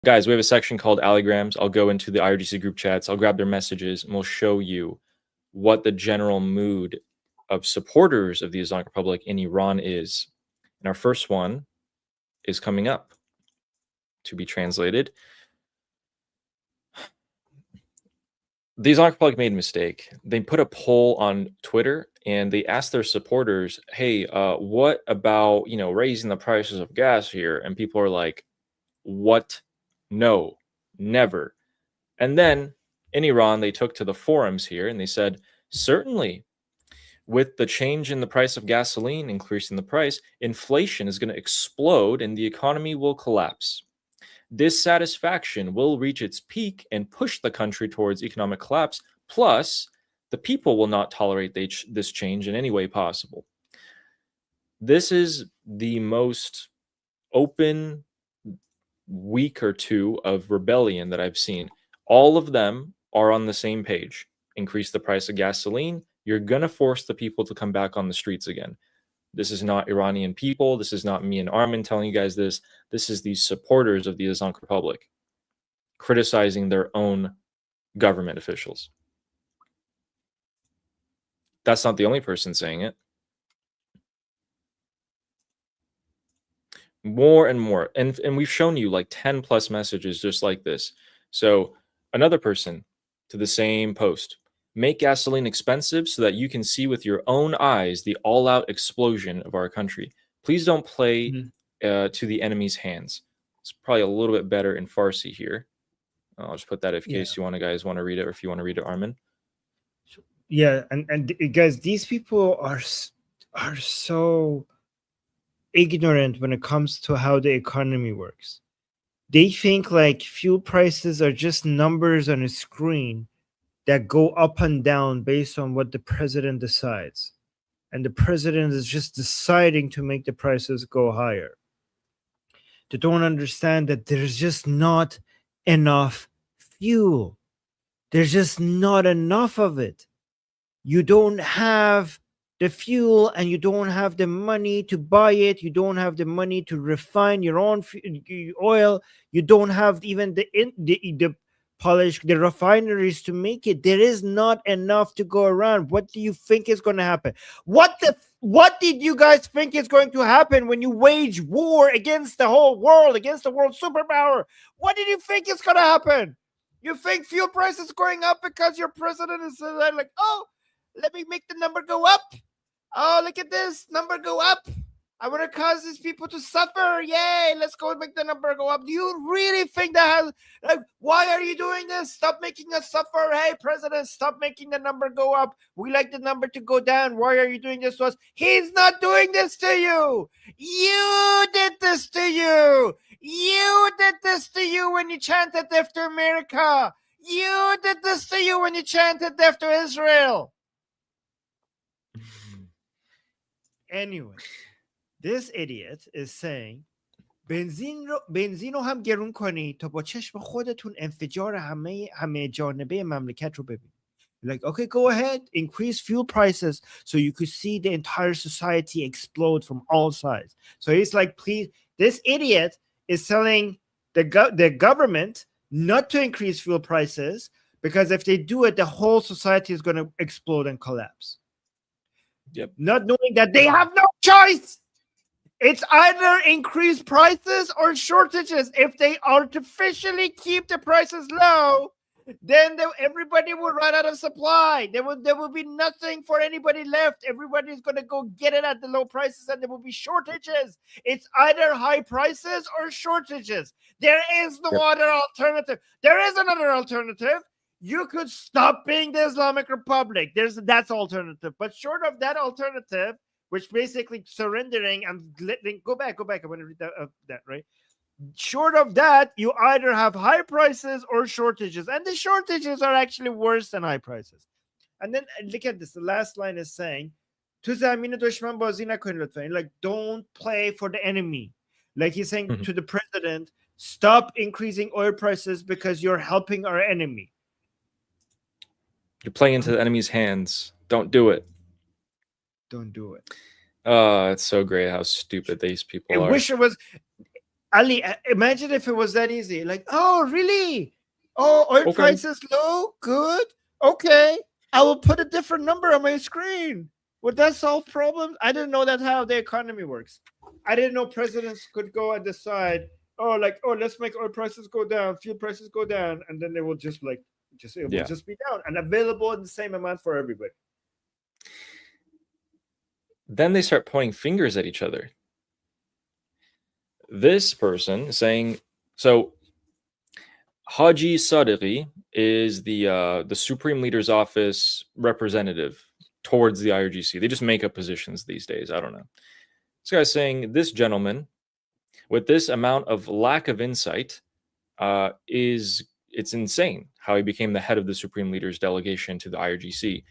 Guys, we have a section called Alligrams. I'll go into the IRGC group chats. I'll grab their messages, and we'll show you what the general mood of supporters of the Islamic Republic in Iran is. And our first one is coming up to be translated. The Islamic Republic made a mistake. They put a poll on Twitter and they asked their supporters, hey, what about, raising the prices of gas here? And people are like, what? No, never. And then in Iran, they took to the forums here and they said, certainly, with the change in the price of gasoline increasing the price, inflation is going to explode and the economy will collapse. Dissatisfaction will reach its peak and push the country towards economic collapse. Plus, the people will not tolerate this change in any way possible. This is the most open week or two of rebellion that I've seen. All of them are on the same page. Increase the price of gasoline. You're going to force the people to come back on the streets again. This is not Iranian people. This is not me and Armin telling you guys this. This is the supporters of the Islamic Republic criticizing their own government officials. That's not the only person saying it. More and more. And we've shown you like 10 plus messages just like this. So another person to the same post. Make gasoline expensive so that you can see with your own eyes the all-out explosion of our country. Please don't play to the enemy's hands. It's probably a little bit better in Farsi here. I'll just put that in case you guys want to read it, or if you want to read it, Armin. Yeah, and guys, these people are so ignorant when it comes to how the economy works. They think like fuel prices are just numbers on a screen that go up and down based on what the president decides. And the president is just deciding to make the prices go higher. They don't understand that there's just not enough fuel. There's just not enough of it. You don't have the fuel and you don't have the money to buy it. You don't have the money to refine your own oil. You don't have even the refineries to make it. There is not enough to go around. What do you think is going to happen? What did you guys think is going to happen when you wage war against the whole world, against the world superpower? What did you think is going to happen? You think fuel prices going up because your president is like, oh, let me make the number go up. Oh, look at this number go up. I want to cause these people to suffer. Yay, let's go and make the number go up. Do you really think that why are you doing this? Stop making us suffer. Hey, president, stop making the number go up. We like the number to go down. Why are you doing this to us? He's not doing this to you. You did this to you. You did this to you when you chanted death to America. You did this to you when you chanted death to Israel. Anyway, this idiot is saying بنزین رو هم گرون کنید تا با چشم خودتون انفجار همه جانبه مملکت رو ببینید. Like, okay, go ahead, increase fuel prices so you could see the entire society explode from all sides. So he's like, please, this idiot is telling the government not to increase fuel prices because if they do it, the whole society is going to explode and collapse. Yep. Not knowing that they have no choice. It's either increase prices or shortages. If they artificially keep the prices low, then everybody will run out of supply. There will be nothing for anybody left. Everybody's going to go get it at the low prices and there will be shortages. It's either high prices or shortages. There is no other alternative. There is another alternative. You could stop being the Islamic Republic. That's alternative. But short of that alternative, which basically surrendering and letting go back. I want to read that right. Short of that, you either have high prices or shortages, and the shortages are actually worse than high prices. And then look at this. The last line is saying, "To zameen dushman bazi nakonid lutfan." Like, don't play for the enemy. Like he's saying to the president, stop increasing oil prices because you're helping our enemy. You're playing into the enemy's hands. Don't do it. Don't do it. Oh, it's so great how stupid these people are. I wish it was. Ali, imagine if it was that easy. Like, oh, really? Oh, oil Okay. prices low? Good. Okay. I will put a different number on my screen. Would that solve problems? I didn't know that's how the economy works. I didn't know presidents could go and decide, oh, like, oh, let's make oil prices go down, fuel prices go down, and then they will just like, it will just be down and available in the same amount for everybody. Then they start pointing fingers at each other. This person saying, so Haji Sadeghi is the Supreme Leader's Office representative towards the IRGC. They just make up positions these days. I don't know. This guy's saying this gentleman, with this amount of lack of insight, it's insane how he became the head of the Supreme Leader's delegation to the IRGC.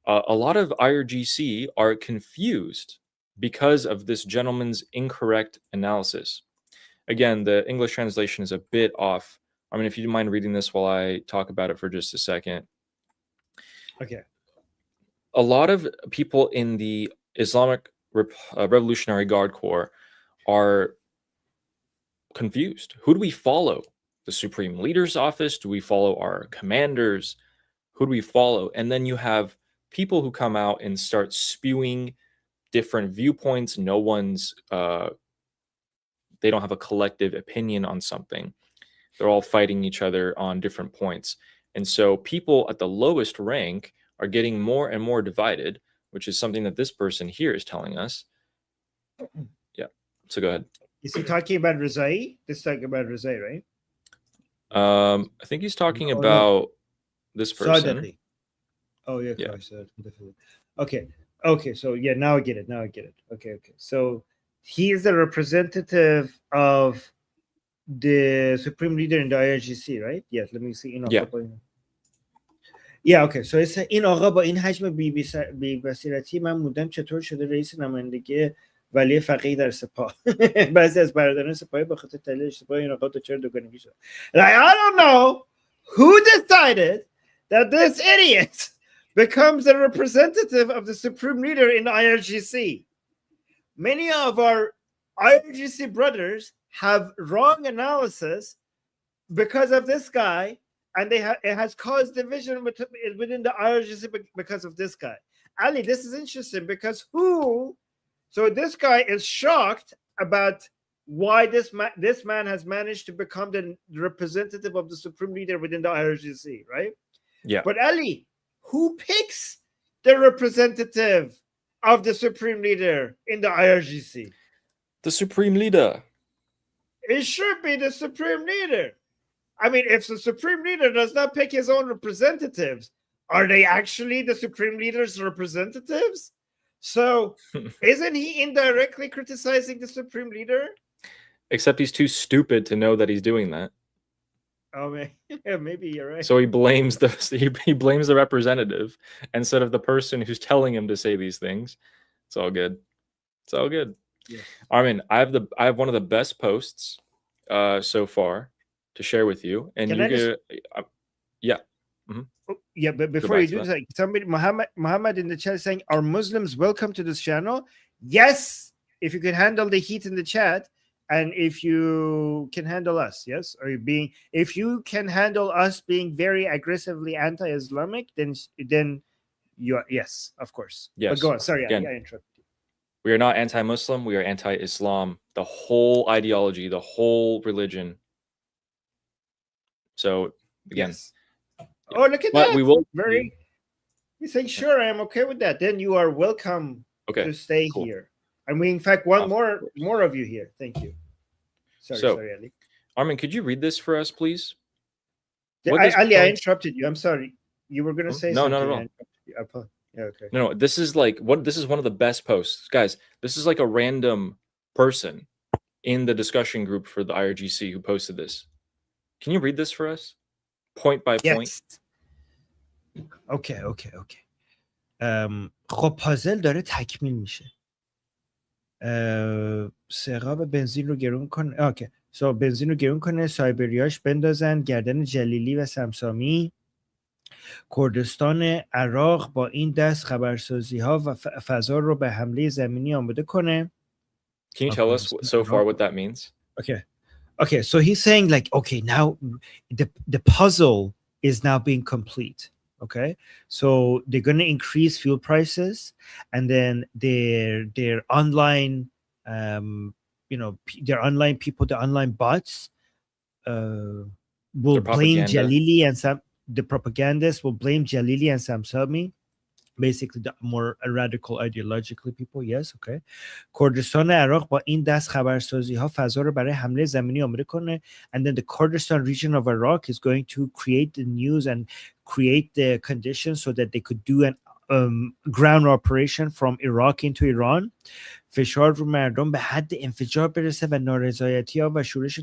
A lot of IRGC are confused because of this gentleman's incorrect analysis. Again, the English translation is a bit off. I mean, if you don't mind reading this while I talk about it for just a second. Okay. A lot of people in the Islamic Revolutionary Guard Corps are confused. Who do we follow? The Supreme Leader's office? Do we follow our commanders? Who do we follow? And then you have people who come out and start spewing different viewpoints. No one's, they don't have a collective opinion on something. They're all fighting each other on different points. And so people at the lowest rank are getting more and more divided, which is something that this person here is telling us. Yeah. So go ahead. Is he talking about Rizai? This is talking about Rizai, right? I think he's talking about this person. Sadeghi. Oh, yeah. Definitely. Okay. So, yeah, now I get it. Okay. So he is the representative of the Supreme Leader in the IRGC, right? Yes, let me see. Okay. So it's این آقا با این حجم بی بصیرتی من موندم چطور شده رئیس نمایندگی ولی فقیه در سپاه. بعضی از برادران سپاهی به خاطر تحلیل اشتباه این آقا دچار دوگانگی شد. Like, I don't know who decided that this idiot becomes the representative of the Supreme Leader in the IRGC. Many of our IRGC brothers have wrong analysis because of this guy, and it has caused division within the IRGC because of this guy. Ali, this is interesting because so this guy is shocked about why this man has managed to become the representative of the Supreme Leader within the IRGC, right? Yeah. But Ali, who picks the representative of the Supreme Leader in the IRGC? The Supreme Leader. It should be the Supreme Leader. I mean, if the Supreme Leader does not pick his own representatives, are they actually the Supreme Leader's representatives? So isn't he indirectly criticizing the Supreme Leader? Except he's too stupid to know that he's doing that. Oh, man. Yeah, maybe you're right. So he blames the representative instead of the person who's telling him to say these things. It's all good. Yeah. Armin, I have one of the best posts so far to share with you, and yeah. Mm-hmm. Yeah, but before you do that, somebody, Muhammad in the chat is saying, are Muslims welcome to this channel? Yes, if you can handle the heat in the chat, and if you can handle us, yes, or if you can handle us being very aggressively anti-Islamic, then you are, yes, of course. Yes. But go on. Sorry, again, I interrupted you. We are not anti-Muslim. We are anti-Islam. The whole ideology, the whole religion. So again. Yes. Oh, look at that. We will You say, sure, I am okay with that. Then you are welcome to stay here. And we, in fact, want more of you here. Thank you. Sorry, Ali. Armin, could you read this for us, please? Ali, I interrupted you. I'm sorry. You were going to say something. No. Yeah, okay. No, this is this is one of the best posts. Guys, this is like a random person in the discussion group for the IRGC who posted this. Can you read this for us? Point by point. Okay. خب پازل داره تکمیل میشه. سقاب بنزین رو گرون کنه. اوکی. بنزین رو گرون کنه، سایبریاش بندازن گردن جلیلی و سمسامی. کردستان عراق با این دست خبرسازی ها و فضا رو به حمله زمینی آماده کنه. Can you tell us so far what that means? Okay. Okay, so he's saying like, okay, now the puzzle is now being complete. Okay, so they're going to increase fuel prices, and then their online, their online people, the online bots, will Their blame propaganda. Jalili and some the propagandists will blame Jalili and Samsami, basically the more radical ideologically people. Yes, okay. کردستان عراق با این دست خبرسازی ها فضا رو برای حمله زمینی آماده کنه, and then the Kurdistan region of Iraq is going to create the news and create the conditions so that they could do an ground operation from Iraq into Iran. فشار رو مردم به حد انفجار برسه و نارضایتی ها و شورش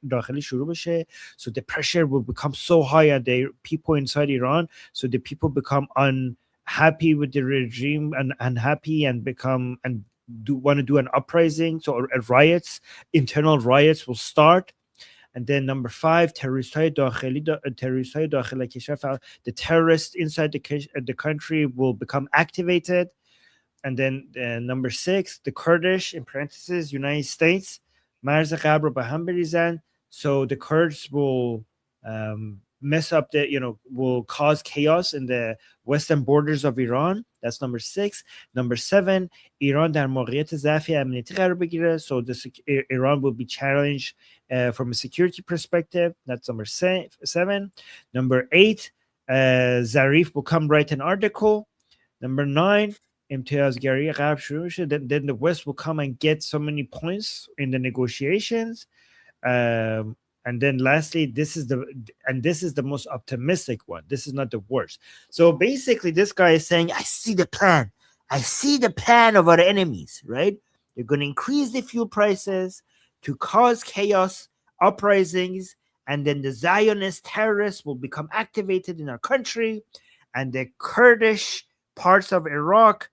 داخلی شروع بشه. So the pressure will become so high on the people inside Iran, so the people become unhappy with the regime and unhappy and become and want to do an uprising. So riots, internal riots will start. And then number 5, terrorist داخل کشور, the terrorists inside the country will become activated. And then number 6, the Kurdish, in parentheses, United States, مرز غرب رو به هم بریزن. So the Kurds will mess up will cause chaos in the western borders of Iran. That's number 6. Number 7, Iran در موقعیت ضعف امنیتی قرار بگیره. So Iran will be challenged from a security perspective. That's number 7. Number 8, Zarif will come write an article. Number 9, امتیازگری غرب شروع میشه. Then the West will come and get so many points in the negotiations. And then lastly, this is the most optimistic one. This is not the worst. So basically, this guy is saying, I see the plan. I see the plan of our enemies, right? They're going to increase the fuel prices to cause chaos, uprisings, and then the Zionist terrorists will become activated in our country, and the Kurdish parts of Iraq,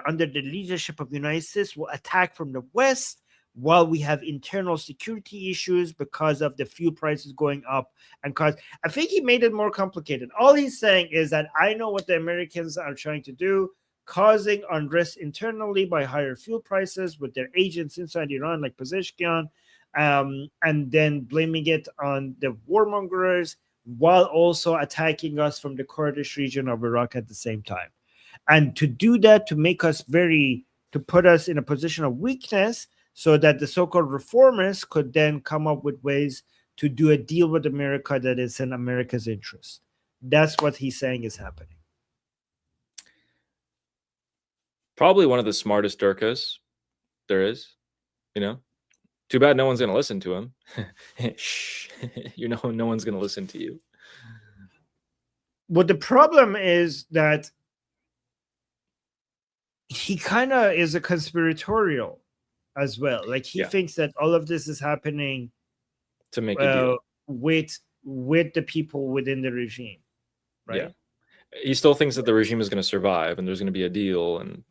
under the leadership of the United States, will attack from the West, while we have internal security issues because of the fuel prices going up. And I think he made it more complicated. All he's saying is that I know what the Americans are trying to do, causing unrest internally by higher fuel prices with their agents inside Iran, like Pezeshkian, and then blaming it on the warmongers, while also attacking us from the Kurdish region of Iraq at the same time. And to do that, to put us in a position of weakness, so that the so-called reformers could then come up with ways to do a deal with America that is in America's interest. That's what he's saying is happening. Probably one of the smartest Durkas there is, Too bad no one's going to listen to him. Shh. No one's going to listen to you. Well, the problem is that he kind of is a conspiratorial as well. Like he thinks that all of this is happening to make a deal with the people within the regime, right? Yeah, he still thinks that the regime is going to survive and there's going to be a deal, and